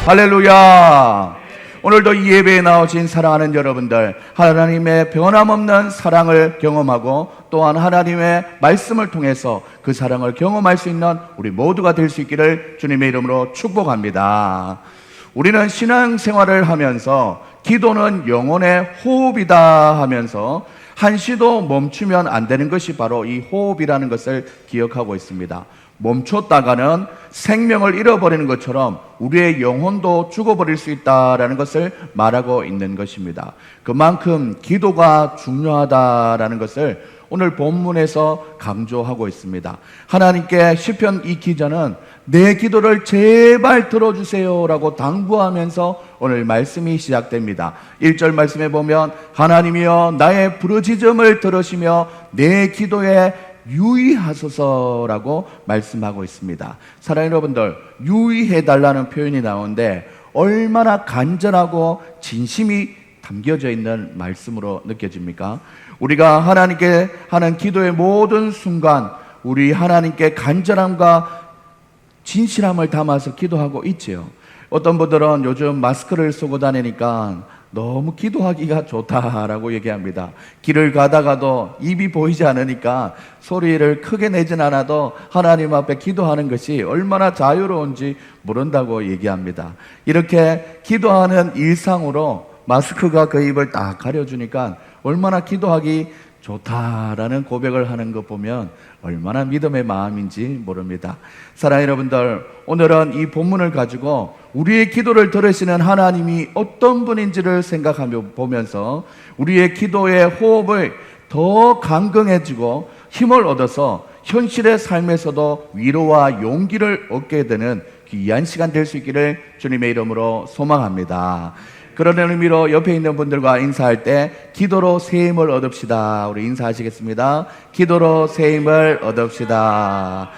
할렐루야. 오늘도 이 예배에 나오신 사랑하는 여러분들, 하나님의 변함없는 사랑을 경험하고 또한 하나님의 말씀을 통해서 그 사랑을 경험할 수 있는 우리 모두가 될 수 있기를 주님의 이름으로 축복합니다. 우리는 신앙생활을 하면서 기도는 영혼의 호흡이다 하면서 한시도 멈추면 안 되는 것이 바로 이 호흡이라는 것을 기억하고 있습니다. 멈췄다가는 생명을 잃어버리는 것처럼 우리의 영혼도 죽어버릴 수 있다라는 것을 말하고 있는 것입니다. 그만큼 기도가 중요하다라는 것을 오늘 본문에서 강조하고 있습니다. 하나님께 시편 이 기자는 내 기도를 제발 들어주세요 라고 당부하면서 오늘 말씀이 시작됩니다. 1절 말씀에 보면 하나님이여 나의 부르짖음을 들으시며 내 기도에 유의하소서라고 말씀하고 있습니다. 사랑하는 여러분들, 유의해달라는 표현이 나오는데 얼마나 간절하고 진심이 담겨져 있는 말씀으로 느껴집니까? 우리가 하나님께 하는 기도의 모든 순간 우리 하나님께 간절함과 진실함을 담아서 기도하고 있지요. 어떤 분들은 요즘 마스크를 쓰고 다니니까 너무 기도하기가 좋다라고 얘기합니다. 길을 가다가도 입이 보이지 않으니까 소리를 크게 내진 않아도 하나님 앞에 기도하는 것이 얼마나 자유로운지 모른다고 얘기합니다. 이렇게 기도하는 일상으로 마스크가 그 입을 딱 가려주니까 얼마나 기도하기 좋다라는 고백을 하는 거 보면 얼마나 믿음의 마음인지 모릅니다. 사랑하는 여러분들, 오늘은 이 본문을 가지고 우리의 기도를 들으시는 하나님이 어떤 분인지를 생각하며 보면서 우리의 기도의 호흡을 더 강건해지고 힘을 얻어서 현실의 삶에서도 위로와 용기를 얻게 되는 귀한 시간 될 수 있기를 주님의 이름으로 소망합니다. 그런 의미로 옆에 있는 분들과 인사할 때 기도로 새 힘을 얻읍시다. 우리 인사하시겠습니다. 기도로 새 힘을 얻읍시다.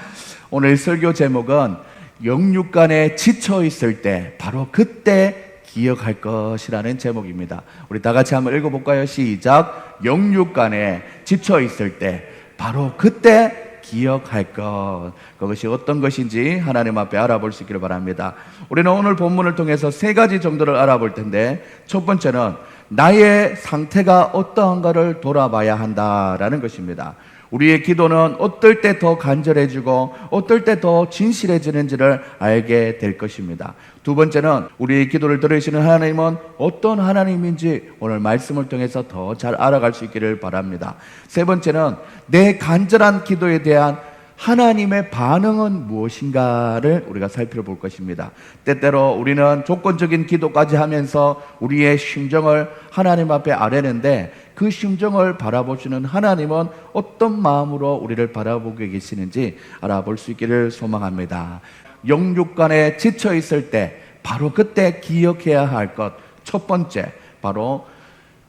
오늘 설교 제목은 영육간에 지쳐 있을 때 바로 그때 기억할 것이라는 제목입니다. 우리 다 같이 한번 읽어볼까요? 시작. 영육간에 지쳐 있을 때 바로 그때 기억할 것, 그것이 어떤 것인지 하나님 앞에 알아볼 수 있기를 바랍니다. 우리는 오늘 본문을 통해서 세 가지 정도를 알아볼 텐데, 첫 번째는 나의 상태가 어떠한가를 돌아봐야 한다라는 것입니다. 우리의 기도는 어떨 때 더 간절해지고 어떨 때 더 진실해지는지를 알게 될 것입니다. 두 번째는 우리의 기도를 들으시는 하나님은 어떤 하나님인지 오늘 말씀을 통해서 더 잘 알아갈 수 있기를 바랍니다. 세 번째는 내 간절한 기도에 대한 하나님의 반응은 무엇인가를 우리가 살펴볼 것입니다. 때때로 우리는 조건적인 기도까지 하면서 우리의 심정을 하나님 앞에 아뢰는데 그 심정을 바라보시는 하나님은 어떤 마음으로 우리를 바라보고 계시는지 알아볼 수 있기를 소망합니다. 영육간에 지쳐 있을 때 바로 그때 기억해야 할 것, 첫 번째 바로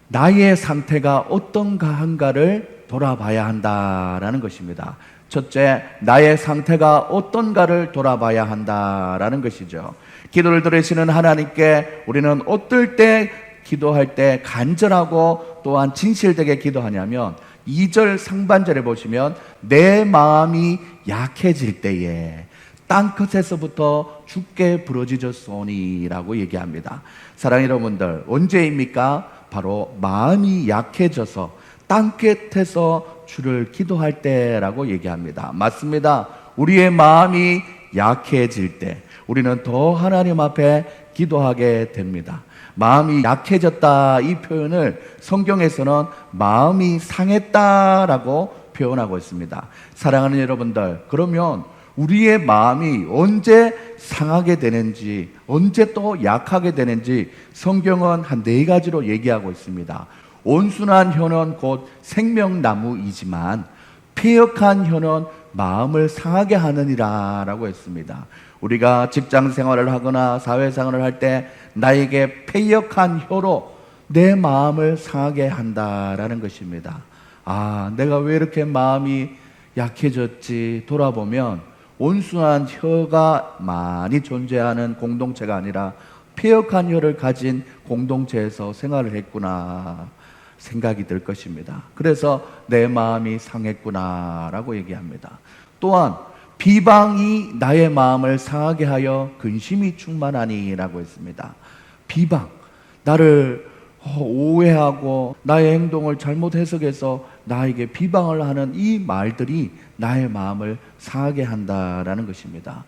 나의 상태가 어떤가 한가를 돌아봐야 한다라는 것입니다. 첫째, 나의 상태가 어떤가를 돌아봐야 한다라는 것이죠. 기도를 들으시는 하나님께 우리는 어떨 때 기도할 때 간절하고 또한 진실되게 기도하냐면 2절 상반절에 보시면 내 마음이 약해질 때에 땅끝에서부터 주께 부르짖었소니 라고 얘기합니다. 사랑하는 여러분들, 언제입니까? 바로 마음이 약해져서 땅끝에서 주를 기도할 때라고 얘기합니다. 맞습니다. 우리의 마음이 약해질 때 우리는 더 하나님 앞에 기도하게 됩니다. 마음이 약해졌다, 이 표현을 성경에서는 마음이 상했다라고 표현하고 있습니다. 사랑하는 여러분들, 그러면 우리의 마음이 언제 상하게 되는지, 언제 또 약하게 되는지 성경은 한 4가지로 얘기하고 있습니다. 온순한 혀는 곧 생명나무이지만 패역한 혀는 마음을 상하게 하느니라 라고 했습니다. 우리가 직장 생활을 하거나 사회생활을 할 때 나에게 패역한 혀로 내 마음을 상하게 한다라는 것입니다. 아, 내가 왜 이렇게 마음이 약해졌지 돌아보면 온순한 혀가 많이 존재하는 공동체가 아니라 패역한 혀를 가진 공동체에서 생활을 했구나 생각이 들 것입니다. 그래서 내 마음이 상했구나라고 얘기합니다. 또한 비방이 나의 마음을 상하게 하여 근심이 충만하니라고 했습니다. 비방, 나를 오해하고 나의 행동을 잘못 해석해서 나에게 비방을 하는 이 말들이 나의 마음을 상하게 한다라는 것입니다.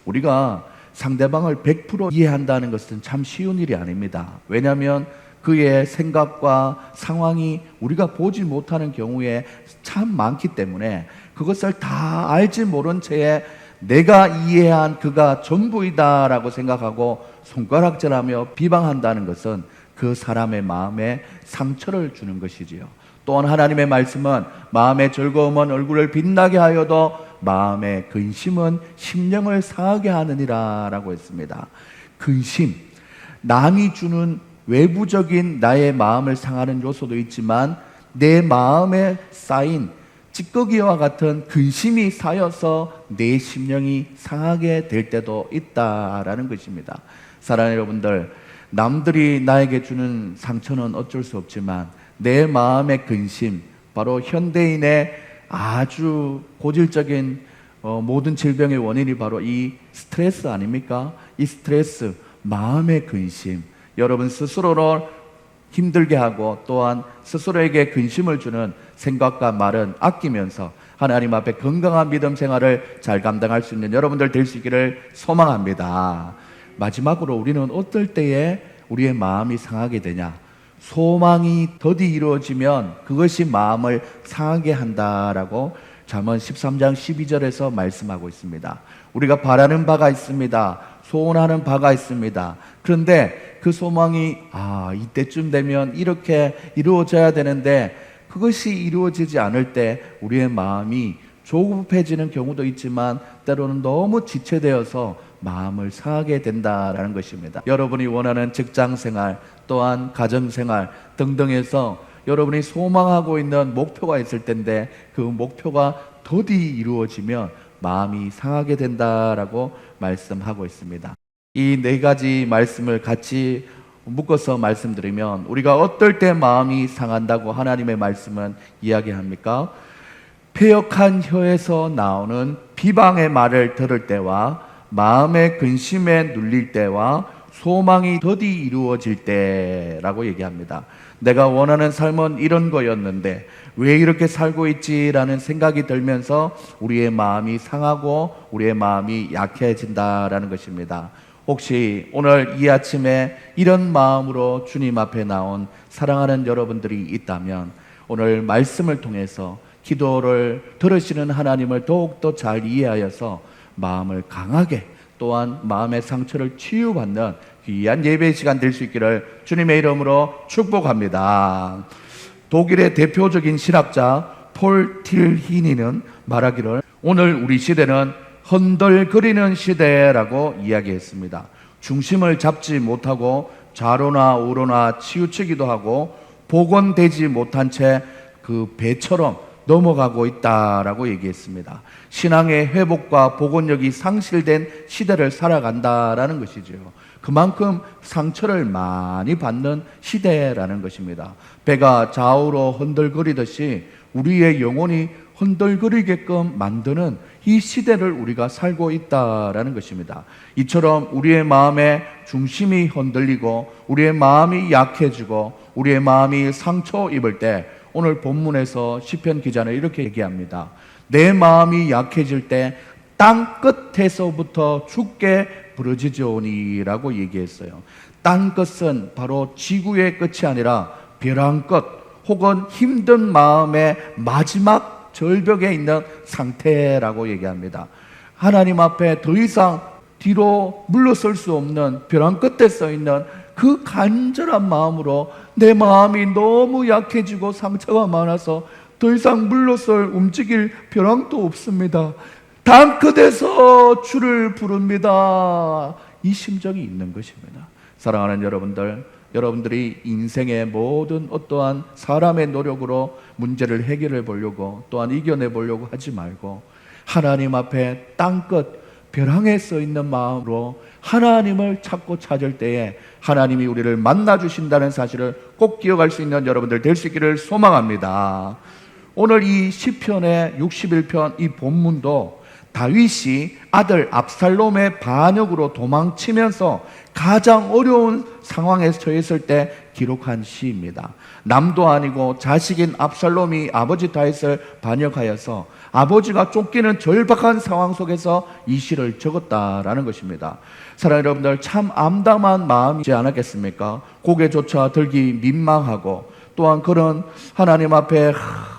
우리가 상대방을 100% 이해한다는 것은 참 쉬운 일이 아닙니다. 왜냐하면 그의 생각과 상황이 우리가 보지 못하는 경우에 참 많기 때문에 그것을 다 알지 모른 채에 내가 이해한 그가 전부이다라고 생각하고 손가락질하며 비방한다는 것은 그 사람의 마음에 상처를 주는 것이지요. 또한 하나님의 말씀은 마음의 즐거움은 얼굴을 빛나게 하여도 마음의 근심은 심령을 상하게 하느니라 라고 했습니다. 근심, 남이 주는 외부적인 나의 마음을 상하는 요소도 있지만 내 마음에 쌓인 찌꺼기와 같은 근심이 쌓여서 내 심령이 상하게 될 때도 있다라는 것입니다. 사랑하는 여러분들, 남들이 나에게 주는 상처는 어쩔 수 없지만 내 마음의 근심, 바로 현대인의 아주 고질적인 모든 질병의 원인이 바로 이 스트레스 아닙니까? 이 스트레스, 마음의 근심, 여러분 스스로를 힘들게 하고 또한 스스로에게 근심을 주는 생각과 말은 아끼면서 하나님 앞에 건강한 믿음 생활을 잘 감당할 수 있는 여러분들 될 수 있기를 소망합니다. 마지막으로 우리는 어떨 때에 우리의 마음이 상하게 되냐? 소망이 더디 이루어지면 그것이 마음을 상하게 한다라고 잠언 13장 12절에서 말씀하고 있습니다. 우리가 바라는 바가 있습니다. 소원하는 바가 있습니다. 그런데 그 소망이 이때쯤 되면 이렇게 이루어져야 되는데 그것이 이루어지지 않을 때 우리의 마음이 조급해지는 경우도 있지만 때로는 너무 지체되어서 마음을 상하게 된다라는 것입니다. 여러분이 원하는 직장생활 또한 가정생활 등등에서 여러분이 소망하고 있는 목표가 있을 텐데 그 목표가 더디 이루어지면 마음이 상하게 된다라고 말씀하고 있습니다. 이 네 가지 말씀을 같이 묶어서 말씀드리면 우리가 어떨 때 마음이 상한다고 하나님의 말씀은 이야기합니까? 패역한 혀에서 나오는 비방의 말을 들을 때와 마음의 근심에 눌릴 때와 소망이 더디 이루어질 때라고 얘기합니다. 내가 원하는 삶은 이런 거였는데 왜 이렇게 살고 있지라는 생각이 들면서 우리의 마음이 상하고 우리의 마음이 약해진다라는 것입니다. 혹시 오늘 이 아침에 이런 마음으로 주님 앞에 나온 사랑하는 여러분들이 있다면 오늘 말씀을 통해서 기도를 들으시는 하나님을 더욱더 잘 이해하여서 마음을 강하게 또한 마음의 상처를 치유받는 귀한 예배의 시간 될 수 있기를 주님의 이름으로 축복합니다. 독일의 대표적인 신학자 폴 틸히니는 말하기를 오늘 우리 시대는 헌덜거리는 시대라고 이야기했습니다. 중심을 잡지 못하고 좌로나 우로나 치우치기도 하고 복원되지 못한 채 그 배처럼 넘어가고 있다라고 얘기했습니다. 신앙의 회복과 복원력이 상실된 시대를 살아간다라는 것이죠. 그만큼 상처를 많이 받는 시대라는 것입니다. 배가 좌우로 흔들거리듯이 우리의 영혼이 흔들거리게끔 만드는 이 시대를 우리가 살고 있다라는 것입니다. 이처럼 우리의 마음의 중심이 흔들리고 우리의 마음이 약해지고 우리의 마음이 상처 입을 때 오늘 본문에서 시편 기자는 이렇게 얘기합니다. 내 마음이 약해질 때 땅 끝에서부터 죽게 부러지죠니라고 얘기했어요. 땅 끝은 바로 지구의 끝이 아니라 벼랑 끝 혹은 힘든 마음의 마지막 절벽에 있는 상태라고 얘기합니다. 하나님 앞에 더 이상 뒤로 물러설 수 없는 벼랑 끝에 써 있는 그 간절한 마음으로 내 마음이 너무 약해지고 상처가 많아서 더 이상 물러설 움직일 벼랑도 없습니다. 땅 끝에서 주를 부릅니다. 이 심정이 있는 것입니다. 사랑하는 여러분들, 여러분들이 인생의 모든 어떠한 사람의 노력으로 문제를 해결해 보려고 또한 이겨내 보려고 하지 말고 하나님 앞에 땅끝 벼랑에 써 있는 마음으로 하나님을 찾고 찾을 때에 하나님이 우리를 만나 주신다는 사실을 꼭 기억할 수 있는 여러분들 될 수 있기를 소망합니다. 오늘 이 시편의 61편 이 본문도 다윗이 아들 압살롬의 반역으로 도망치면서 가장 어려운 상황에 처했을 때 기록한 시입니다. 남도 아니고 자식인 압살롬이 아버지 다윗을 반역하여서 아버지가 쫓기는 절박한 상황 속에서 이 시를 적었다라는 것입니다. 사랑하는 여러분들, 참 암담한 마음이지 않았겠습니까? 고개조차 들기 민망하고, 또한 그런 하나님 앞에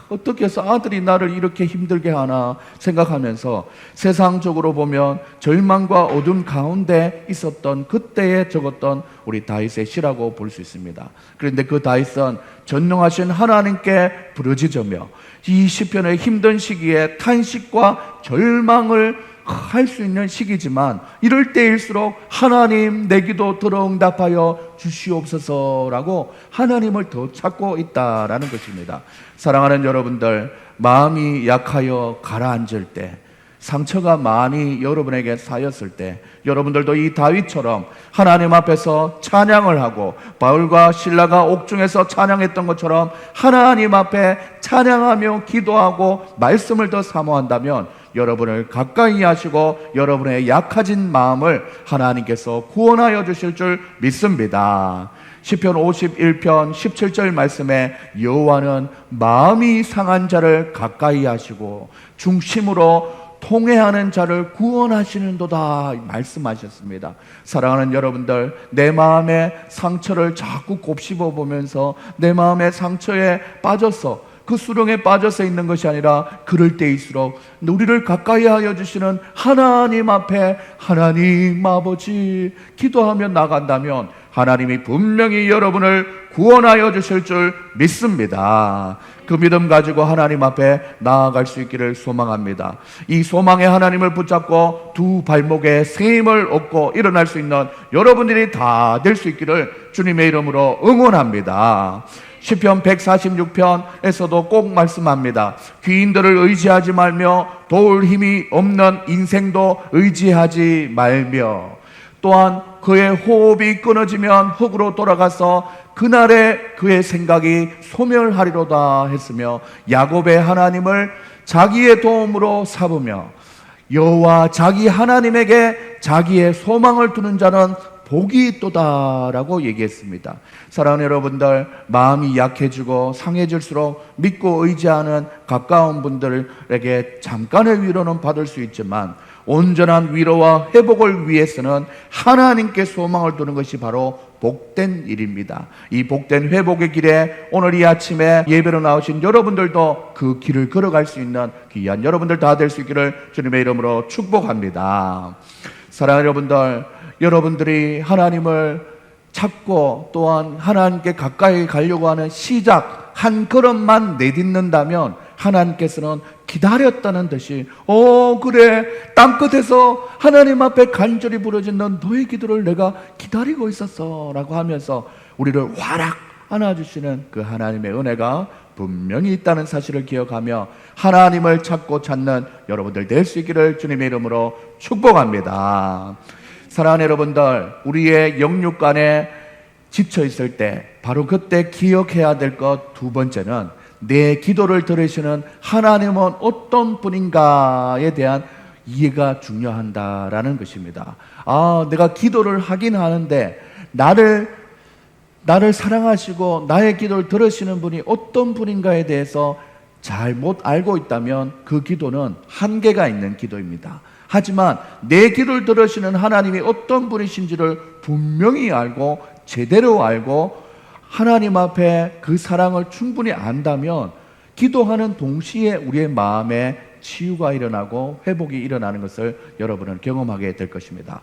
어떻게 해서 아들이 나를 이렇게 힘들게 하나 생각하면서 세상적으로 보면 절망과 어둠 가운데 있었던 그때에 적었던 우리 다윗의 시라고 볼 수 있습니다. 그런데 그 다윗은 전능하신 하나님께 부르짖으며 이 시편의 힘든 시기에 탄식과 절망을 할 수 있는 시기지만 이럴 때일수록 하나님 내 기도 들어 응답하여 주시옵소서라고 하나님을 더 찾고 있다라는 것입니다. 사랑하는 여러분들, 마음이 약하여 가라앉을 때, 상처가 많이 여러분에게 쌓였을 때 여러분들도 이 다윗처럼 하나님 앞에서 찬양을 하고 바울과 실라가 옥중에서 찬양했던 것처럼 하나님 앞에 찬양하며 기도하고 말씀을 더 사모한다면 여러분을 가까이 하시고 여러분의 약해진 마음을 하나님께서 구원하여 주실 줄 믿습니다. 시편 51편 17절 말씀에 여호와는 마음이 상한 자를 가까이 하시고 중심으로 통회하는 자를 구원하시는도다 말씀하셨습니다. 사랑하는 여러분들, 내 마음의 상처를 자꾸 곱씹어 보면서 내 마음의 상처에 빠져서 그 수렁에 빠져서 있는 것이 아니라 그럴 때일수록 우리를 가까이 하여 주시는 하나님 앞에 하나님 아버지 기도하며 나간다면 하나님이 분명히 여러분을 구원하여 주실 줄 믿습니다. 그 믿음 가지고 하나님 앞에 나아갈 수 있기를 소망합니다. 이 소망의 하나님을 붙잡고 두 발목에 새 힘을 얻고 일어날 수 있는 여러분들이 다 될 수 있기를 주님의 이름으로 응원합니다. 시편 146편에서도 꼭 말씀합니다. 귀인들을 의지하지 말며 도울 힘이 없는 인생도 의지하지 말며, 또한 그의 호흡이 끊어지면 흙으로 돌아가서 그날에 그의 생각이 소멸하리로다 했으며, 야곱의 하나님을 자기의 도움으로 삼으며 여호와 자기 하나님에게 자기의 소망을 두는 자는 복이 있도다라고 얘기했습니다. 사랑하는 여러분들, 마음이 약해지고 상해질수록 믿고 의지하는 가까운 분들에게 잠깐의 위로는 받을 수 있지만 온전한 위로와 회복을 위해서는 하나님께 소망을 두는 것이 바로 복된 일입니다. 이 복된 회복의 길에 오늘 이 아침에 예배로 나오신 여러분들도 그 길을 걸어갈 수 있는 귀한 여러분들 다 될 수 있기를 주님의 이름으로 축복합니다. 사랑하는 여러분들, 여러분들이 하나님을 찾고 또한 하나님께 가까이 가려고 하는 시작 한 걸음만 내딛는다면 하나님께서는 기다렸다는 듯이 그래, 땅끝에서 하나님 앞에 간절히 부르짖는 너의 기도를 내가 기다리고 있었어 라고 하면서 우리를 와락 안아주시는 그 하나님의 은혜가 분명히 있다는 사실을 기억하며 하나님을 찾고 찾는 여러분들 될 수 있기를 주님의 이름으로 축복합니다. 사랑하는 여러분들, 우리의 영육간에 지쳐 있을 때 바로 그때 기억해야 될 것 두 번째는 내 기도를 들으시는 하나님은 어떤 분인가에 대한 이해가 중요한다라는 것입니다. 내가 기도를 하긴 하는데 나를 사랑하시고 나의 기도를 들으시는 분이 어떤 분인가에 대해서 잘 못 알고 있다면 그 기도는 한계가 있는 기도입니다. 하지만 내 기도를 들으시는 하나님이 어떤 분이신지를 분명히 알고 제대로 알고 하나님 앞에 그 사랑을 충분히 안다면 기도하는 동시에 우리의 마음에 치유가 일어나고 회복이 일어나는 것을 여러분은 경험하게 될 것입니다.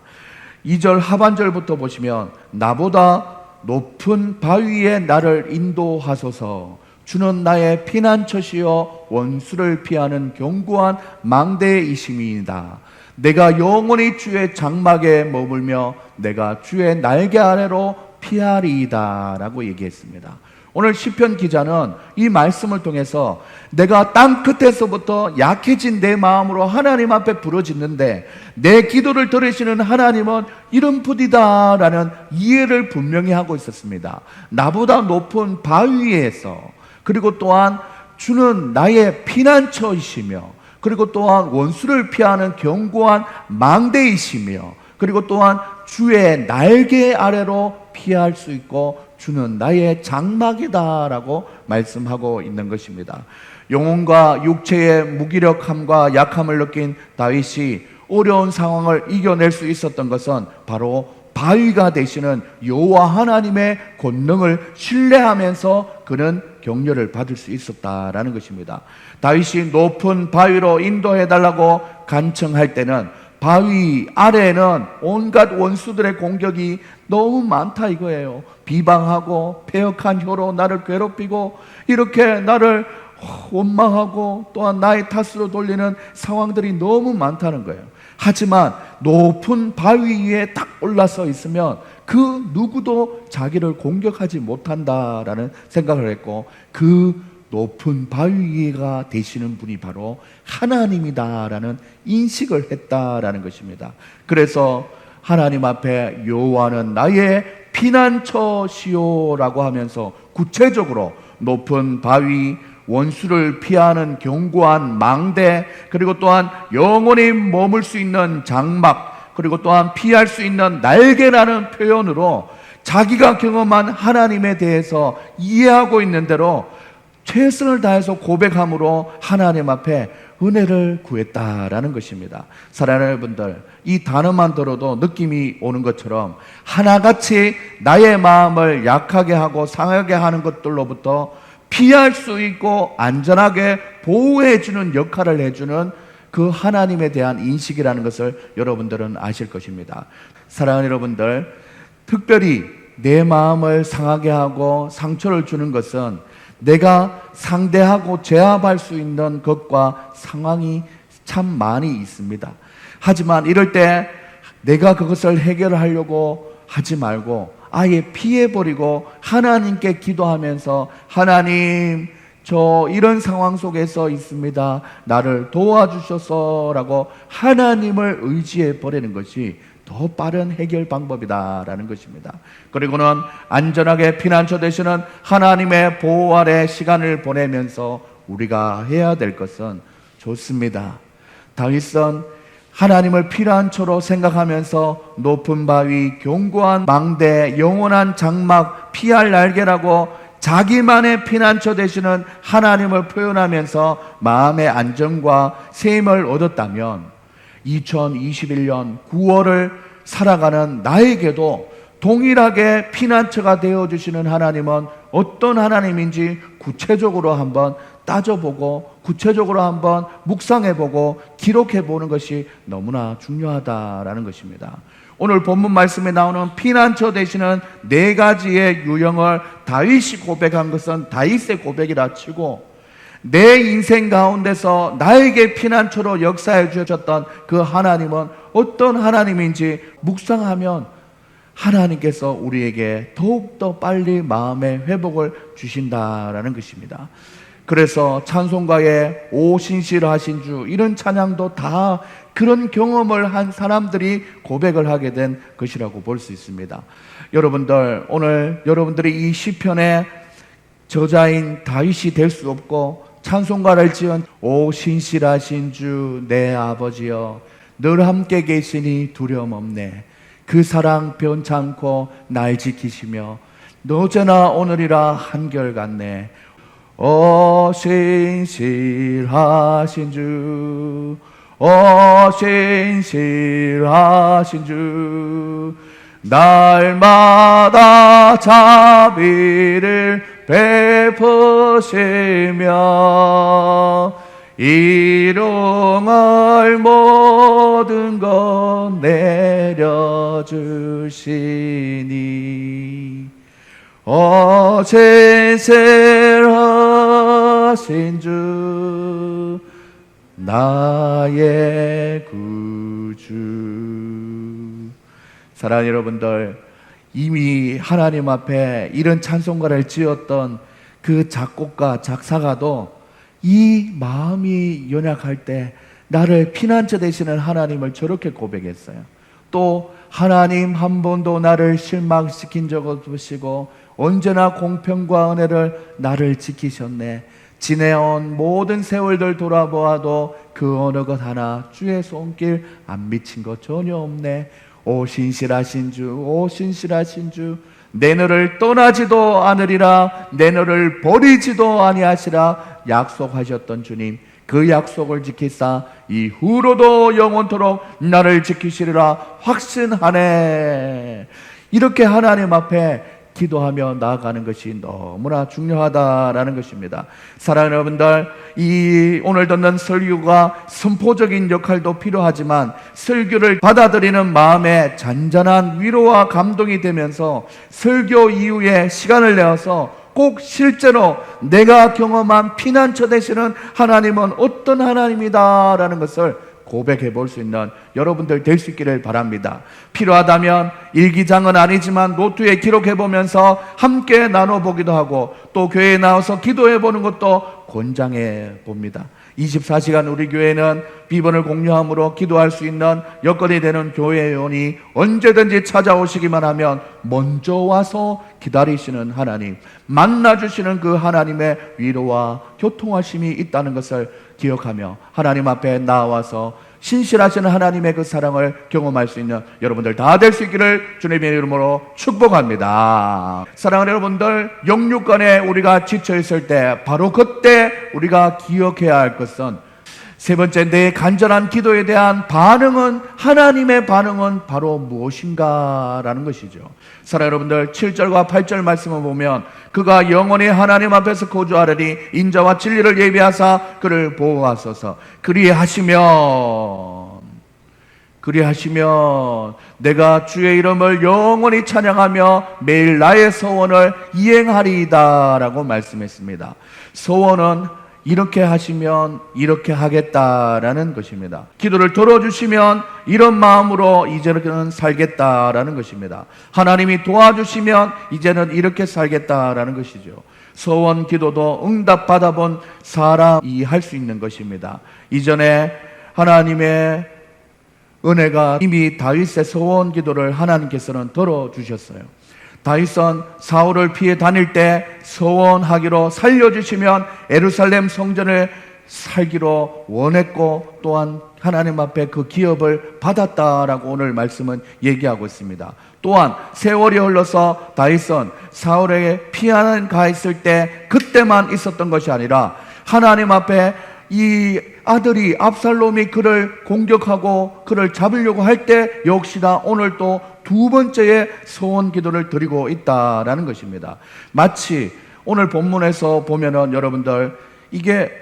2절 하반절부터 보시면 나보다 높은 바위에 나를 인도하소서, 주는 나의 피난처시여 원수를 피하는 견고한 망대이심이니이다. 내가 영원히 주의 장막에 머물며 내가 주의 날개 아래로 피하리이다 라고 얘기했습니다. 오늘 시편 기자는 이 말씀을 통해서 내가 땅 끝에서부터 약해진 내 마음으로 하나님 앞에 부르짖는데 내 기도를 들으시는 하나님은 이런 분이다 라는 이해를 분명히 하고 있었습니다. 나보다 높은 바위에서, 그리고 또한 주는 나의 피난처이시며, 그리고 또한 원수를 피하는 견고한 망대이시며, 그리고 또한 주의 날개 아래로 피할 수 있고 주는 나의 장막이다라고 말씀하고 있는 것입니다. 영혼과 육체의 무기력함과 약함을 느낀 다윗이 어려운 상황을 이겨낼 수 있었던 것은 바로 바위가 되시는 여호와 하나님의 권능을 신뢰하면서 그는 격려를 받을 수 있었다라는 것입니다. 다윗이 높은 바위로 인도해달라고 간청할 때는 바위 아래에는 온갖 원수들의 공격이 너무 많다 이거예요. 비방하고 패역한 혀로 나를 괴롭히고 이렇게 나를 원망하고 또한 나의 탓으로 돌리는 상황들이 너무 많다는 거예요. 하지만 높은 바위 위에 딱 올라서 있으면 그 누구도 자기를 공격하지 못한다라는 생각을 했고, 그 높은 바위 위가 되시는 분이 바로 하나님이다라는 인식을 했다라는 것입니다. 그래서 하나님 앞에 여호와는 나의 피난처시오라고 하면서 구체적으로 높은 바위, 원수를 피하는 견고한 망대, 그리고 또한 영원히 머물 수 있는 장막, 그리고 또한 피할 수 있는 날개라는 표현으로 자기가 경험한 하나님에 대해서 이해하고 있는 대로 최선을 다해서 고백함으로 하나님 앞에 은혜를 구했다라는 것입니다. 사랑하는 여러분들, 이 단어만 들어도 느낌이 오는 것처럼 하나같이 나의 마음을 약하게 하고 상하게 하는 것들로부터 피할 수 있고 안전하게 보호해주는 역할을 해주는 그 하나님에 대한 인식이라는 것을 여러분들은 아실 것입니다. 사랑하는 여러분들, 특별히 내 마음을 상하게 하고 상처를 주는 것은 내가 상대하고 제압할 수 있는 것과 상황이 참 많이 있습니다. 하지만 이럴 때 내가 그것을 해결하려고 하지 말고 아예 피해버리고 하나님께 기도하면서, 하나님, 저 이런 상황 속에서 있습니다, 나를 도와주셔서라고 하나님을 의지해 버리는 것이 더 빠른 해결 방법이다라는 것입니다. 그리고는 안전하게 피난처 되시는 하나님의 보호 아래 시간을 보내면서 우리가 해야 될 것은, 좋습니다, 다윗은 하나님을 피난처로 생각하면서 높은 바위, 견고한 망대, 영원한 장막, 피할 날개라고 자기만의 피난처 되시는 하나님을 표현하면서 마음의 안정과 셈을 얻었다면 2021년 9월을 살아가는 나에게도 동일하게 피난처가 되어주시는 하나님은 어떤 하나님인지 구체적으로 한번 따져보고 구체적으로 한번 묵상해보고 기록해보는 것이 너무나 중요하다라는 것입니다. 오늘 본문 말씀에 나오는 피난처 되시는 네 가지의 유형을 다윗이 고백한 것은 다윗의 고백이라 치고, 내 인생 가운데서 나에게 피난처로 역사해 주셨던 그 하나님은 어떤 하나님인지 묵상하면 하나님께서 우리에게 더욱더 빨리 마음의 회복을 주신다라는 것입니다. 그래서 찬송가에 오 신실하신 주, 이런 찬양도 다 그런 경험을 한 사람들이 고백을 하게 된 것이라고 볼 수 있습니다. 여러분들, 오늘 여러분들이 이 시편의 저자인 다윗이 될 수 없고 찬송가를 지은 오 신실하신 주 내 아버지여, 늘 함께 계시니 두려움 없네, 그 사랑 변찮고 날 지키시며 어제나 오늘이라 한결같네, 오 신실하신 주, 오 신실하신 주, 날마다 자비를 베푸시며 일용할 모든 것 내려주시니, 오 신실하신 주 나의 구주. 사랑하는 여러분들, 이미 하나님 앞에 이런 찬송가를 지었던 그 작곡가, 작사가도 이 마음이 연약할 때 나를 피난처 되시는 하나님을 저렇게 고백했어요. 또 하나님 한 번도 나를 실망시킨 적 없으시고 언제나 공평과 은혜를 나를 지키셨네, 지내온 모든 세월들 돌아보아도 그 어느 것 하나 주의 손길 안 미친 것 전혀 없네. 오 신실하신 주, 오 신실하신 주, 내 너를 떠나지도 않으리라, 내 너를 버리지도 아니하시라 약속하셨던 주님, 그 약속을 지키사 이후로도 영원토록 나를 지키시리라 확신하네. 이렇게 하나님 앞에 기도하며 나아가는 것이 너무나 중요하다라는 것입니다. 사랑하는 여러분들, 이 오늘 듣는 설교가 선포적인 역할도 필요하지만 설교를 받아들이는 마음에 잔잔한 위로와 감동이 되면서 설교 이후에 시간을 내어서 꼭 실제로 내가 경험한 피난처 되시는 하나님은 어떤 하나님이다라는 것을 고백해 볼 수 있는 여러분들 될 수 있기를 바랍니다. 필요하다면 일기장은 아니지만 노트에 기록해 보면서 함께 나눠보기도 하고 또 교회에 나와서 기도해 보는 것도 권장해 봅니다. 24시간 우리 교회는 비번을 공유함으로 기도할 수 있는 여건이 되는 교회원이 언제든지 찾아오시기만 하면 먼저 와서 기다리시는 하나님, 만나주시는 그 하나님의 위로와 교통하심이 있다는 것을 기억하며 하나님 앞에 나와서 신실하시는 하나님의 그 사랑을 경험할 수 있는 여러분들 다 될 수 있기를 주님의 이름으로 축복합니다. 사랑하는 여러분들, 영육간에 우리가 지쳐있을 때 바로 그때 우리가 기억해야 할 것은 세 번째, 내 간절한 기도에 대한 반응은, 하나님의 반응은 바로 무엇인가라는 것이죠. 사랑하는 여러분들, 7절과 8절 말씀을 보면 그가 영원히 하나님 앞에서 거주하리니 인자와 진리를 예비하사 그를 보호하소서. 그리하시면 내가 주의 이름을 영원히 찬양하며 매일 나의 소원을 이행하리이다 라고 말씀했습니다. 소원은 이렇게 하시면 이렇게 하겠다라는 것입니다. 기도를 들어주시면 이런 마음으로 이제는 살겠다라는 것입니다. 하나님이 도와주시면 이제는 이렇게 살겠다라는 것이죠. 소원 기도도 응답 받아본 사람이 할 수 있는 것입니다. 이전에 하나님의 은혜가 이미 다윗의 소원 기도를 하나님께서는 들어주셨어요. 다윗은 사울을 피해 다닐 때 소원하기로 살려주시면 예루살렘 성전을 살기로 원했고 또한 하나님 앞에 그 기업을 받았다라고 오늘 말씀은 얘기하고 있습니다. 또한 세월이 흘러서 다윗은 사울에게 피하는 가 있을 때 그때만 있었던 것이 아니라 하나님 앞에 이 아들이 압살롬이 그를 공격하고 그를 잡으려고 할 때 역시나 오늘 또 두 번째의 소원 기도를 드리고 있다라는 것입니다. 마치 오늘 본문에서 보면은 여러분들, 이게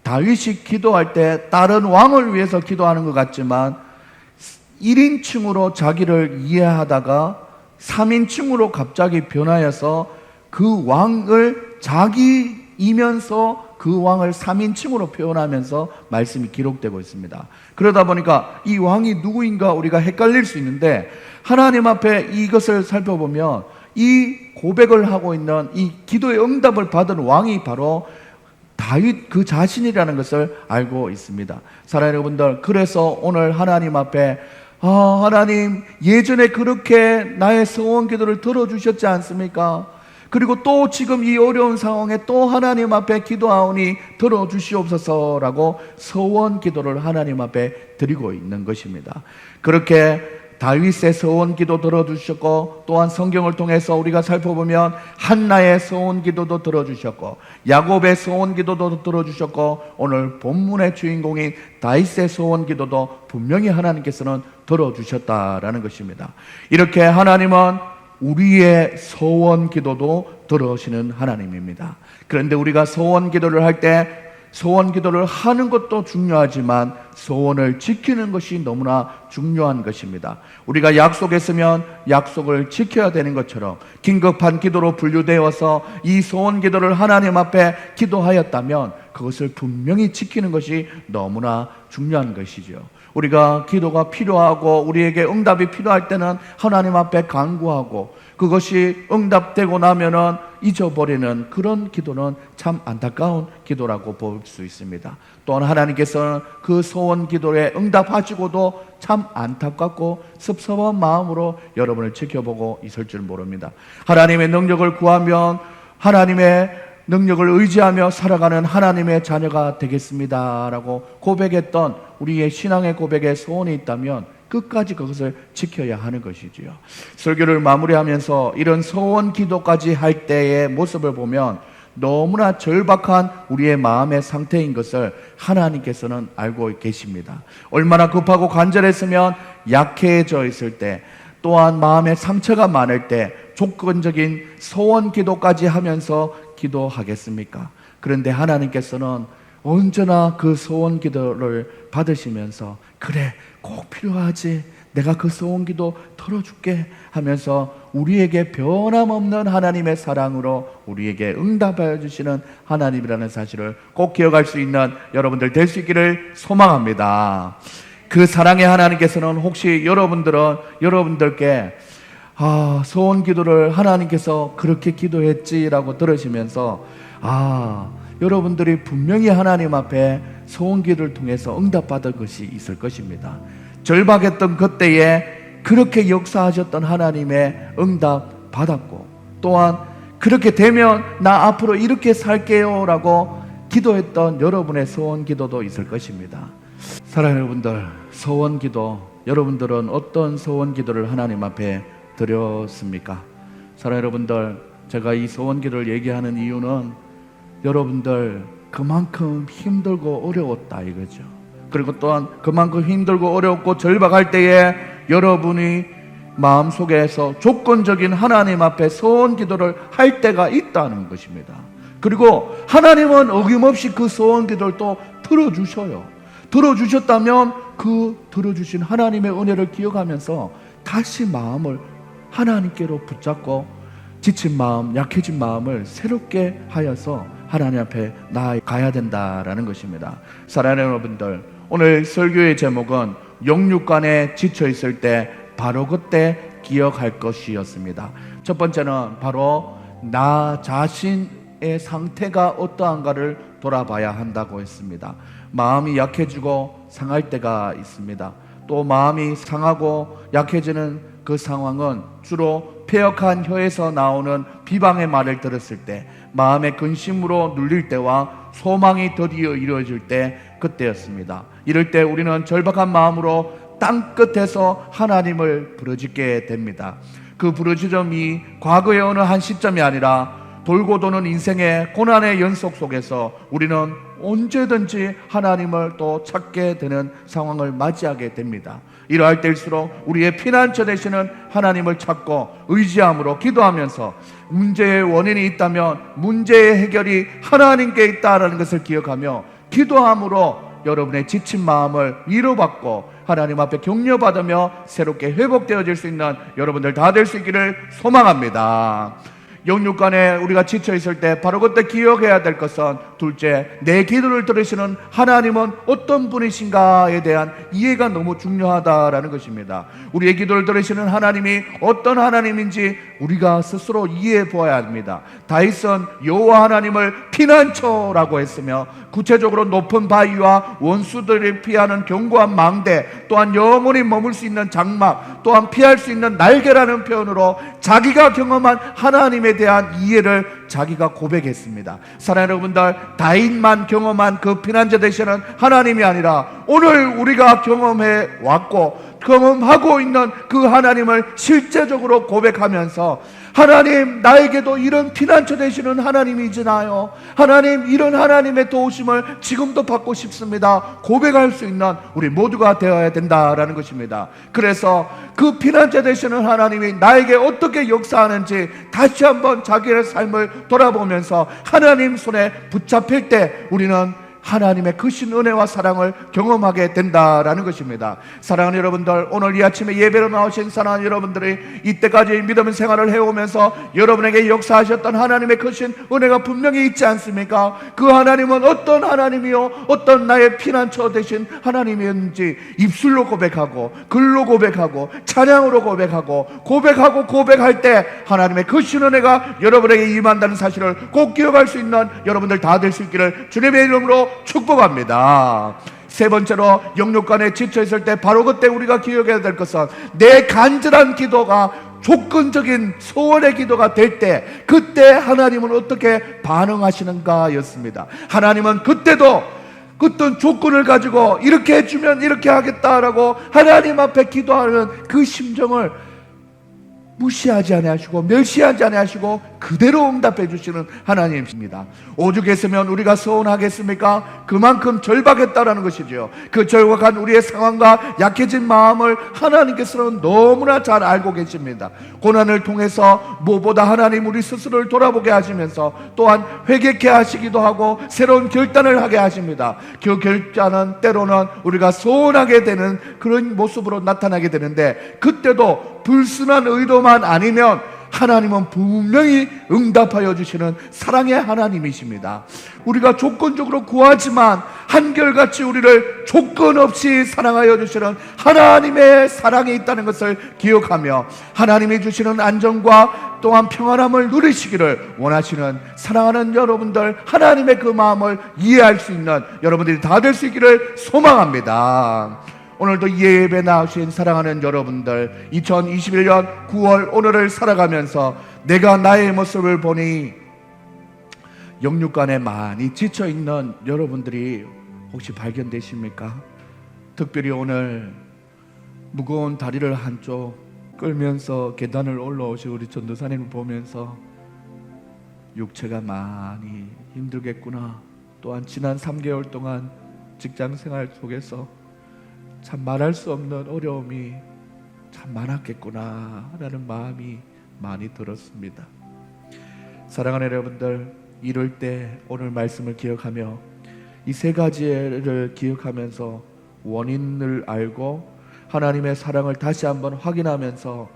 다윗이 기도할 때 다른 왕을 위해서 기도하는 것 같지만 1인칭으로 자기를 이해하다가 3인칭으로 갑자기 변하여서 그 왕을 자기이면서 그 왕을 3인칭으로 표현하면서 말씀이 기록되고 있습니다. 그러다 보니까 이 왕이 누구인가 우리가 헷갈릴 수 있는데 하나님 앞에 이것을 살펴보면 이 고백을 하고 있는 이 기도의 응답을 받은 왕이 바로 다윗 그 자신이라는 것을 알고 있습니다. 사랑하는 여러분들, 그래서 오늘 하나님 앞에 하나님 예전에 그렇게 나의 소원 기도를 들어주셨지 않습니까? 그리고 또 지금 이 어려운 상황에 또 하나님 앞에 기도하오니 들어주시옵소서라고 소원 기도를 하나님 앞에 드리고 있는 것입니다. 그렇게 다윗의 소원 기도 들어주셨고 또한 성경을 통해서 우리가 살펴보면 한나의 소원 기도도 들어주셨고 야곱의 소원 기도도 들어주셨고 오늘 본문의 주인공인 다윗의 소원 기도도 분명히 하나님께서는 들어주셨다라는 것입니다. 이렇게 하나님은 우리의 소원 기도도 들어오시는 하나님입니다. 그런데 우리가 소원 기도를 할 때 소원 기도를 하는 것도 중요하지만 소원을 지키는 것이 너무나 중요한 것입니다. 우리가 약속했으면 약속을 지켜야 되는 것처럼 긴급한 기도로 분류되어서 이 소원 기도를 하나님 앞에 기도하였다면 그것을 분명히 지키는 것이 너무나 중요한 것이죠. 우리가 기도가 필요하고 우리에게 응답이 필요할 때는 하나님 앞에 간구하고 그것이 응답되고 나면은 잊어버리는 그런 기도는 참 안타까운 기도라고 볼 수 있습니다. 또한 하나님께서는 그 소원 기도에 응답하시고도 참 안타깝고 섭섭한 마음으로 여러분을 지켜보고 있을 줄 모릅니다. 하나님의 능력을 구하면 하나님의 능력을 의지하며 살아가는 하나님의 자녀가 되겠습니다라고 고백했던 우리의 신앙의 고백에 소원이 있다면 끝까지 그것을 지켜야 하는 것이지요. 설교를 마무리하면서 이런 소원 기도까지 할 때의 모습을 보면 너무나 절박한 우리의 마음의 상태인 것을 하나님께서는 알고 계십니다. 얼마나 급하고 간절했으면 약해져 있을 때, 또한 마음의 상처가 많을 때 조건적인 소원 기도까지 하면서 기도하겠습니까? 그런데 하나님께서는 언제나 그 소원 기도를 받으시면서 그래, 꼭 필요하지, 내가 그 소원 기도 들어줄게 하면서 우리에게 변함없는 하나님의 사랑으로 우리에게 응답하여 주시는 하나님이라는 사실을 꼭 기억할 수 있는 여러분들 될 수 있기를 소망합니다. 그 사랑의 하나님께서는 혹시 여러분들께 소원 기도를 하나님께서 그렇게 기도했지라고 들으시면서 여러분들이 분명히 하나님 앞에 소원 기도를 통해서 응답받을 것이 있을 것입니다. 절박했던 그때에 그렇게 역사하셨던 하나님의 응답 받았고, 또한 그렇게 되면 나 앞으로 이렇게 살게요 라고 기도했던 여러분의 소원 기도도 있을 것입니다. 사랑하는 여러분들, 소원 기도, 여러분들은 어떤 소원 기도를 하나님 앞에 드렸습니까? 사랑하는 여러분들, 제가 이 소원 기도를 얘기하는 이유는 여러분들 그만큼 힘들고 어려웠다 이거죠. 그리고 또한 그만큼 힘들고 어렵고 절박할 때에 여러분이 마음속에서 조건적인 하나님 앞에 소원 기도를 할 때가 있다는 것입니다. 그리고 하나님은 어김없이 그 소원 기도를 또 들어주셔요. 들어주셨다면 그 들어주신 하나님의 은혜를 기억하면서 다시 마음을 하나님께로 붙잡고 지친 마음, 약해진 마음을 새롭게 하여서 하나님 앞에 나아가야 된다라는 것입니다. 사랑하는 여러분들, 오늘 설교의 제목은 영육간에 지쳐 있을 때 바로 그때 기억할 것이었습니다. 첫 번째는 바로 나 자신의 상태가 어떠한가를 돌아봐야 한다고 했습니다. 마음이 약해지고 상할 때가 있습니다. 또 마음이 상하고 약해지는 그 상황은 주로 폐역한 혀에서 나오는 비방의 말을 들었을 때, 마음의 근심으로 눌릴 때와 소망이 드디어 이루어질 때, 그때였습니다. 이럴 때 우리는 절박한 마음으로 땅끝에서 하나님을 부르짖게 됩니다. 그 부르짖음이 과거의 어느 한 시점이 아니라 돌고 도는 인생의 고난의 연속 속에서 우리는 언제든지 하나님을 또 찾게 되는 상황을 맞이하게 됩니다. 이러할 때일수록 우리의 피난처 되시는 하나님을 찾고 의지함으로 기도하면서 문제의 원인이 있다면 문제의 해결이 하나님께 있다는 것을 기억하며 기도함으로 여러분의 지친 마음을 위로받고 하나님 앞에 격려받으며 새롭게 회복되어질 수 있는 여러분들 다 될 수 있기를 소망합니다. 영육간에 우리가 지쳐있을 때 바로 그때 기억해야 될 것은, 둘째, 내 기도를 들으시는 하나님은 어떤 분이신가에 대한 이해가 너무 중요하다라는 것입니다. 우리의 기도를 들으시는 하나님이 어떤 하나님인지 우리가 스스로 이해해 보아야 합니다. 다윗은 여호와 하나님을 피난처라고 했으며, 구체적으로 높은 바위와 원수들이 피하는 견고한 망대, 또한 영원히 머물 수 있는 장막, 또한 피할 수 있는 날개라는 표현으로 자기가 경험한 하나님에 대한 이해를 자기가 고백했습니다. 사랑하는 여러분들, 다윗만 경험한 그 피난처 되시는 하나님이 아니라 오늘 우리가 경험해 왔고 경험하고 있는 그 하나님을 실제적으로 고백하면서, 하나님, 나에게도 이런 피난처 되시는 하나님이지나요? 하나님, 이런 하나님의 도우심을 지금도 받고 싶습니다. 고백할 수 있는 우리 모두가 되어야 된다라는 것입니다. 그래서 그 피난처 되시는 하나님이 나에게 어떻게 역사하는지 다시 한번 자기의 삶을 돌아보면서 하나님 손에 붙잡힐 때 우리는 하나님의 크신 은혜와 사랑을 경험하게 된다라는 것입니다. 사랑하는 여러분들, 오늘 이 아침에 예배로 나오신 사랑하는 여러분들이 이때까지 믿음 생활을 해오면서 여러분에게 역사하셨던 하나님의 크신 은혜가 분명히 있지 않습니까? 그 하나님은 어떤 하나님이요, 어떤 나의 피난처 되신 하나님이었는지 입술로 고백하고 글로 고백하고 찬양으로 고백할 때 하나님의 크신 은혜가 여러분에게 임한다는 사실을 꼭 기억할 수 있는 여러분들 다 될 수 있기를 주님의 이름으로 축복합니다. 세 번째로, 영육간에 지쳐있을 때 바로 그때 우리가 기억해야 될 것은 내 간절한 기도가 조건적인 소원의 기도가 될 때 그때 하나님은 어떻게 반응하시는가 였습니다. 하나님은 그때도 어떤 조건을 가지고 이렇게 해주면 이렇게 하겠다라고 하나님 앞에 기도하는 그 심정을 무시하지 아니하시고 멸시하지 아니하시고 그대로 응답해 주시는 하나님입니다. 오죽했으면 우리가 서운하겠습니까? 그만큼 절박했다라는 것이죠. 그 절박한 우리의 상황과 약해진 마음을 하나님께서는 너무나 잘 알고 계십니다. 고난을 통해서 무엇보다 하나님 우리 스스로를 돌아보게 하시면서 또한 회개케 하시기도 하고 새로운 결단을 하게 하십니다. 그 결단은 때로는 우리가 서운하게 되는 그런 모습으로 나타나게 되는데 그때도 불순한 의도만 아니면 하나님은 분명히 응답하여 주시는 사랑의 하나님이십니다. 우리가 조건적으로 구하지만 한결같이 우리를 조건 없이 사랑하여 주시는 하나님의 사랑이 있다는 것을 기억하며 하나님이 주시는 안정과 또한 평안함을 누리시기를 원하시는 사랑하는 여러분들, 하나님의 그 마음을 이해할 수 있는 여러분들이 다 될 수 있기를 소망합니다. 오늘도 이 예배 나오신 사랑하는 여러분들, 2021년 9월 오늘을 살아가면서 내가 나의 모습을 보니 영육간에 많이 지쳐있는 여러분들이 혹시 발견되십니까? 특별히 오늘 무거운 다리를 한쪽 끌면서 계단을 올라오신 우리 전도사님을 보면서 육체가 많이 힘들겠구나, 또한 지난 3개월 동안 직장생활 속에서 참 말할 수 없는 어려움이 참 많았겠구나 라는 마음이 많이 들었습니다. 사랑하는 여러분들, 이럴 때 오늘 말씀을 기억하며 이 세 가지를 기억하면서 원인을 알고 하나님의 사랑을 다시 한번 확인하면서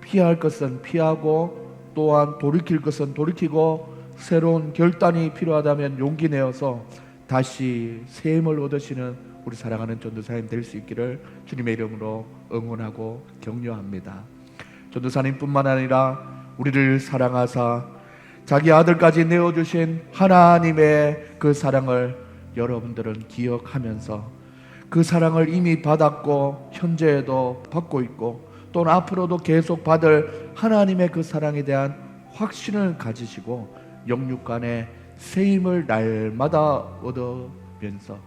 피할 것은 피하고 또한 돌이킬 것은 돌이키고 새로운 결단이 필요하다면 용기 내어서 다시 새 힘을 얻으시는 우리 사랑하는 전도사님 될 수 있기를 주님의 이름으로 응원하고 격려합니다. 전도사님뿐만 아니라 우리를 사랑하사 자기 아들까지 내어주신 하나님의 그 사랑을 여러분들은 기억하면서 그 사랑을 이미 받았고 현재에도 받고 있고 또는 앞으로도 계속 받을 하나님의 그 사랑에 대한 확신을 가지시고 영육간의 새 힘을 날마다 얻으면서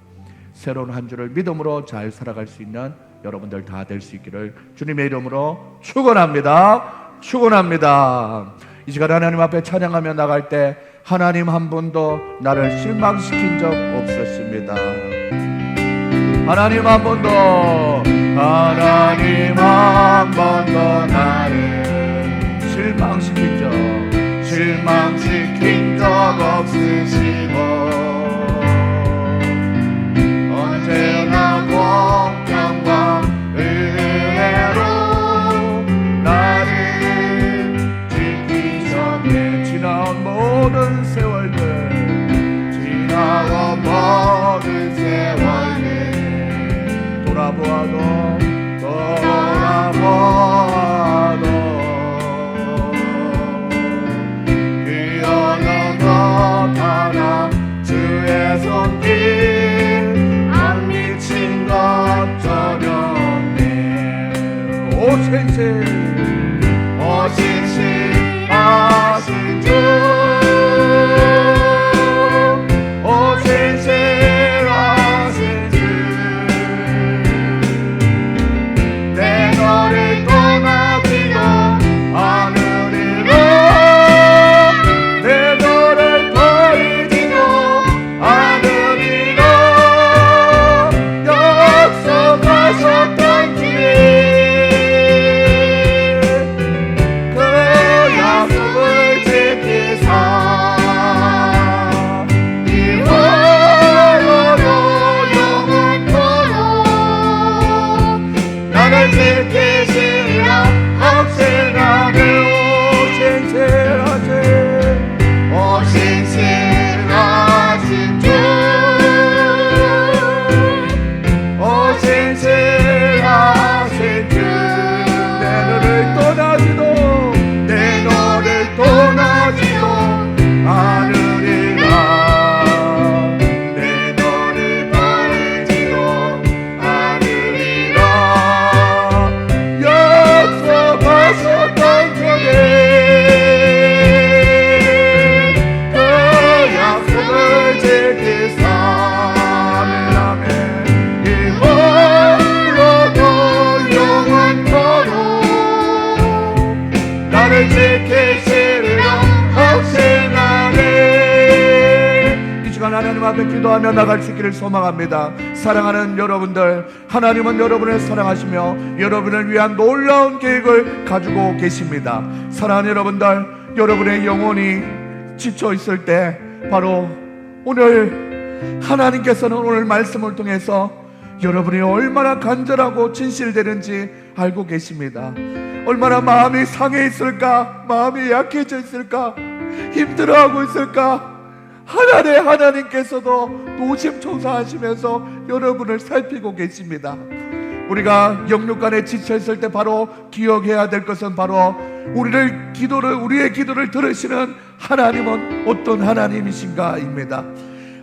새로운 한 주를 믿음으로 잘 살아갈 수 있는 여러분들 다 될 수 있기를 주님의 이름으로 축원합니다. 축원합니다. 이 시간 하나님 앞에 찬양하며 나갈 때 하나님 한 번도 나를 실망시킨 적 없으십니다. 하나님 한 번도 나를 실망시킨 적 없으시고 언제나 공평과 은혜로 나를 지키셨네. 지나온 모든 세월들 돌아보아도 그 어느 것 하나 너를 지키시리라 확신하네. 이 시간 하나님 앞에 기도하며 나갈 수 있기를 소망합니다. 사랑하는 여러분들, 하나님은 여러분을 사랑하시며 여러분을 위한 놀라운 계획을 가지고 계십니다. 사랑하는 여러분들, 여러분의 영혼이 지쳐 있을 때 바로 오늘 하나님께서는 오늘 말씀을 통해서 여러분이 얼마나 간절하고 진실되는지 알고 계십니다. 얼마나 마음이 상해 있을까, 마음이 약해져 있을까, 힘들어하고 있을까. 하나님께서도 노심초사하시면서 여러분을 살피고 계십니다. 우리가 영육간에 지쳐있을 때 바로 기억해야 될 것은 바로 우리의 기도를 들으시는 하나님은 어떤 하나님이신가입니다.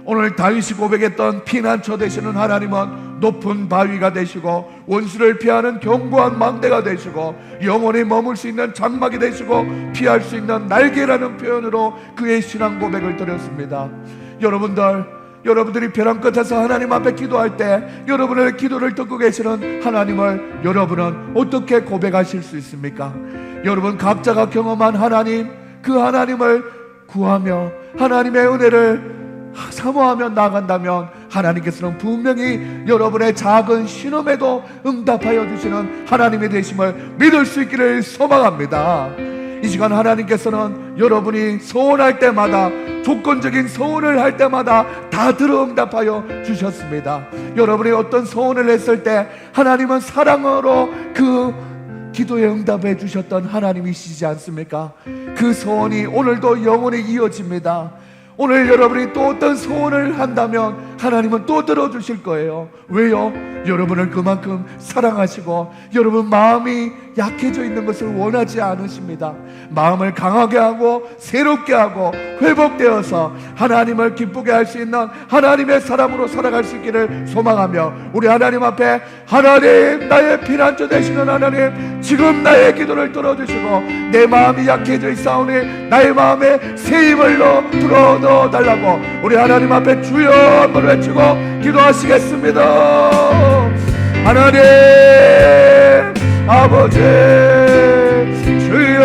오늘 다윗이 고백했던 피난처 되시는 하나님은 높은 바위가 되시고 원수를 피하는 견고한 망대가 되시고 영원히 머물 수 있는 장막이 되시고 피할 수 있는 날개라는 표현으로 그의 신앙 고백을 드렸습니다. 여러분들이 벼랑 끝에서 하나님 앞에 기도할 때 여러분의 기도를 듣고 계시는 하나님을 여러분은 어떻게 고백하실 수 있습니까? 여러분 각자가 경험한 하나님, 그 하나님을 구하며 하나님의 은혜를 사모하며 나간다면 하나님께서는 분명히 여러분의 작은 신음에도 응답하여 주시는 하나님이 되심을 믿을 수 있기를 소망합니다. 이 시간 하나님께서는 여러분이 소원할 때마다, 조건적인 소원을 할 때마다 다 들어 응답하여 주셨습니다. 여러분이 어떤 소원을 했을 때 하나님은 사랑으로 그 기도에 응답해 주셨던 하나님이시지 않습니까? 그 소원이 오늘도 영원히 이어집니다. 오늘 여러분이 또 어떤 소원을 한다면 하나님은 또 들어주실 거예요. 왜요? 여러분을 그만큼 사랑하시고 여러분 마음이 약해져 있는 것을 원하지 않으십니다. 마음을 강하게 하고 새롭게 하고 회복되어서 하나님을 기쁘게 할 수 있는 하나님의 사람으로 살아갈 수 있기를 소망하며 우리 하나님 앞에, 하나님, 나의 피난처 되시는 하나님, 지금 나의 기도를 들어주시고 내 마음이 약해져 있사오니 나의 마음에 새 힘을 불어넣어달라고 우리 하나님 앞에 주여 한번 외치고 기도하시겠습니다. 하나님 아버지, 주여,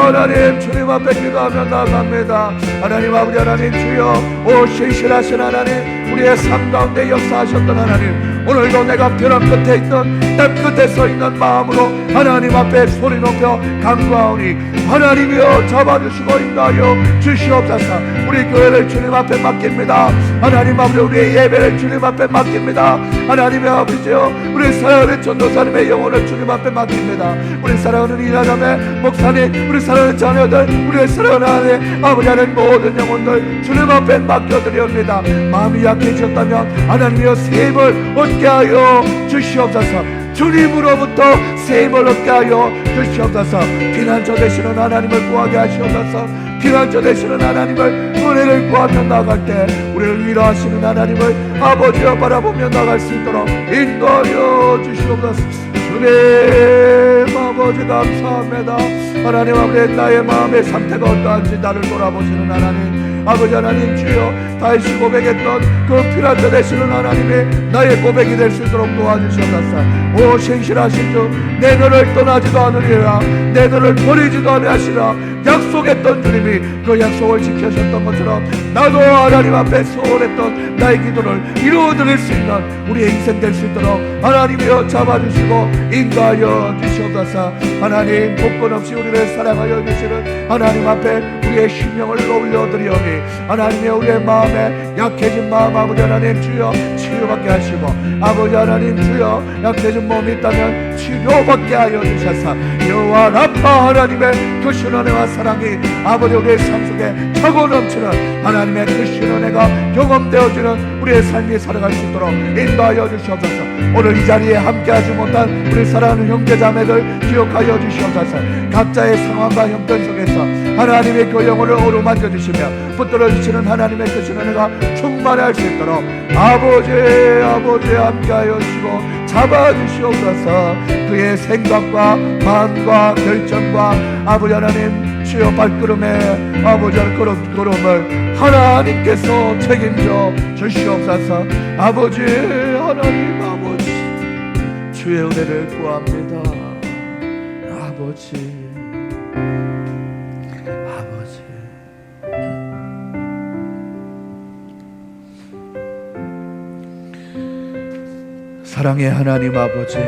하나님 주님 앞에 기도하며 나갑니다. 하나님 아버지, 하나님 주여, 오 신실하신 하나님, 우리의 삶 가운데 역사하셨던 하나님, 오늘도 내가 벼랑 끝에 있던 땅 끝에 서 있는 마음으로 하나님 앞에 소리 높여 간구하오니 하나님이여 잡아주시고 인도하여 주시옵소서. 우리 교회를 주님 앞에 맡깁니다. 하나님 아버지, 우리의 예배를 주님 앞에 맡깁니다. 하나님의 아버지여, 우리 사랑하는 전도사님의 영혼을 주님 앞에 맡깁니다. 우리 사랑하는 이하남의 목사님, 우리 사랑하는 자녀들, 우리 사랑하는 하나님 아버지, 하나님 모든 영혼들 주님 앞에 맡겨드립니다. 마음이 약해졌다면 하나님이여 새 힘을 얻게 하여 주시옵소서. 주님으로부터 새 힘을 얻게 하여 주시옵소서. 피난처 되시는 하나님을 구하게 하시옵소서. 피난처 되시는 하나님을 은혜를 구하며 나갈 때 우리를 위로하시는 하나님을 아버지여 바라보며 나갈 수 있도록 인도하여 주시옵소서. 주님 아버지 감사합니다. 하나님 아버지, 나의 마음의 상태가 어떠한지 나를 돌아보시는 하나님 아버지, 하나님 주여, 다윗이 고백했던 그 피난처 되시는 하나님이 나의 고백이 될 수 있도록 도와주시옵소서. 오 신실하신 주, 내 너를 떠나지도 않으리라, 내 너를 버리지도 아니하시라 약속했던 주님이 그 약속을 지켜셨던 것처럼 나도 하나님 앞에 소원했던 나의 기도를 이루어드릴 수 있는 우리의 인생 될 수 있도록 하나님이여 잡아주시고 인도하여 주시옵소서. 하나님 복권 없이 우리를 사랑하여 주시는 하나님 앞에 우리의 심령을 올려드리오니 하나님이여, 우리의 마음에 약해진 마음 아버지 하나님 주여 치유받게 하시고, 아버지 하나님 주여 약해진 몸이 있다면 치료받게 하여 주셔서 여호와 라파 하나님의 그 신은혜와 사랑이 아버지 우리의 삶 속에 차고 넘치는 하나님의 그 신은혜가 경험되어지는 우리의 삶이 살아갈 수 있도록 인도하여 주시옵소서. 오늘 이 자리에 함께하지 못한 우리 사랑하는 형제자매들 기억하여 주시옵소서. 각자의 상황과 형편 속에서 하나님의 그 영혼을 어루만져 주시며 붙들어 주시는 하나님의 그 신은혜가 충만할 수 있도록 아버지 함께하여 주시고 잡아주시옵소서. 그의 생각과 마음과 결정과 아버지 하나님 주여 발걸음에 아버지 하나님 걸음을 하나님께서 책임져 주시옵소서. 아버지 하나님 아버지 주의 은혜를 구합니다. 아버지 사랑의 하나님 아버지,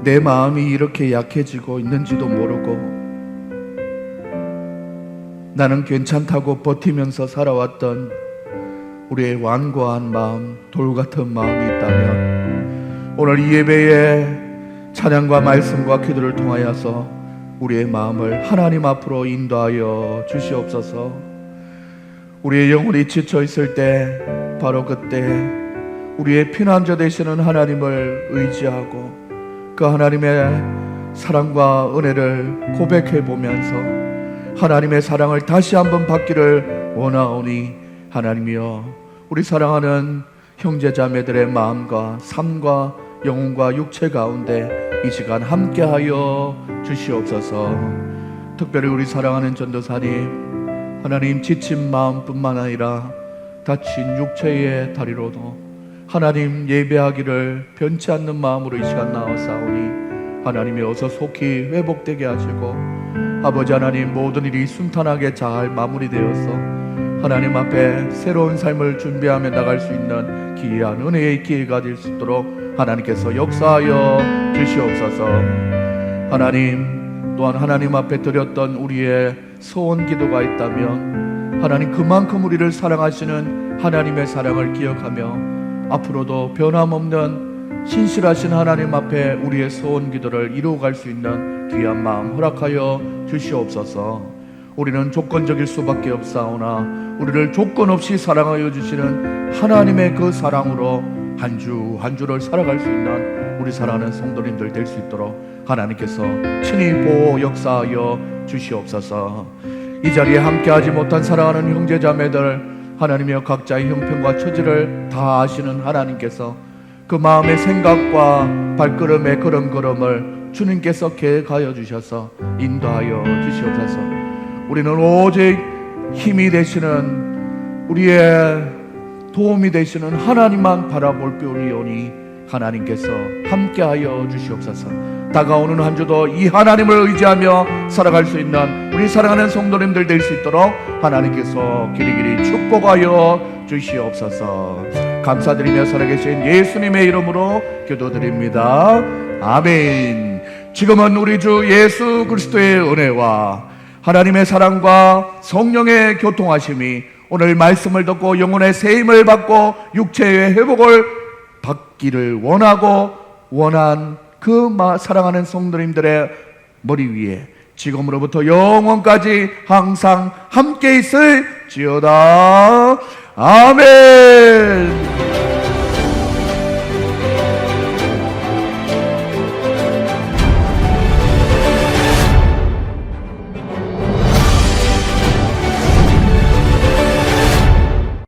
내 마음이 이렇게 약해지고 있는지도 모르고 나는 괜찮다고 버티면서 살아왔던 우리의 완고한 마음, 돌같은 마음이 있다면 오늘 이 예배에 찬양과 말씀과 기도를 통하여서 우리의 마음을 하나님 앞으로 인도하여 주시옵소서. 우리의 영혼이 지쳐 있을 때 바로 그때 우리의 피난처 되시는 하나님을 의지하고 그 하나님의 사랑과 은혜를 고백해 보면서 하나님의 사랑을 다시 한번 받기를 원하오니 하나님이여, 우리 사랑하는 형제자매들의 마음과 삶과 영혼과 육체 가운데 이 시간 함께하여 주시옵소서. 특별히 우리 사랑하는 전도사님, 하나님 지친 마음뿐만 아니라 다친 육체의 다리로도 하나님 예배하기를 변치 않는 마음으로 이 시간 나와사오니 하나님이 어서 속히 회복되게 하시고 아버지 하나님, 모든 일이 순탄하게 잘 마무리되어서 하나님 앞에 새로운 삶을 준비하며 나갈 수 있는 귀한 은혜의 기회가 될 수 있도록 하나님께서 역사하여 주시옵소서. 하나님, 또한 하나님 앞에 드렸던 우리의 소원 기도가 있다면 하나님 그만큼 우리를 사랑하시는 하나님의 사랑을 기억하며 앞으로도 변함없는 신실하신 하나님 앞에 우리의 소원 기도를 이루어갈 수 있는 귀한 마음 허락하여 주시옵소서. 우리는 조건적일 수밖에 없사오나 우리를 조건 없이 사랑하여 주시는 하나님의 그 사랑으로 한 주 한 주를 살아갈 수 있는 우리 사랑하는 성도님들 될 수 있도록 하나님께서 친히 보호 역사하여 주시옵소서. 이 자리에 함께하지 못한 사랑하는 형제자매들, 하나님이여 각자의 형편과 처지를 다 아시는 하나님께서 그 마음의 생각과 발걸음의 걸음걸음을 주님께서 계획하여 주셔서 인도하여 주시옵소서. 우리는 오직 힘이 되시는, 우리의 도움이 되시는 하나님만 바라볼 뿐이오니 하나님께서 함께하여 주시옵소서. 다가오는 한 주도 이 하나님을 의지하며 살아갈 수 있는 우리 사랑하는 성도님들 될 수 있도록 하나님께서 길이길이 축복하여 주시옵소서. 감사드리며 살아계신 예수님의 이름으로 기도드립니다. 아멘. 지금은 우리 주 예수 그리스도의 은혜와 하나님의 사랑과 성령의 교통하심이 오늘 말씀을 듣고 영혼의 새 힘을 받고 육체의 회복을 받기를 원하고 원한 그 사랑하는 성도님들의 머리 위에 지금으로부터 영원까지 항상 함께 있을지어다. 아멘.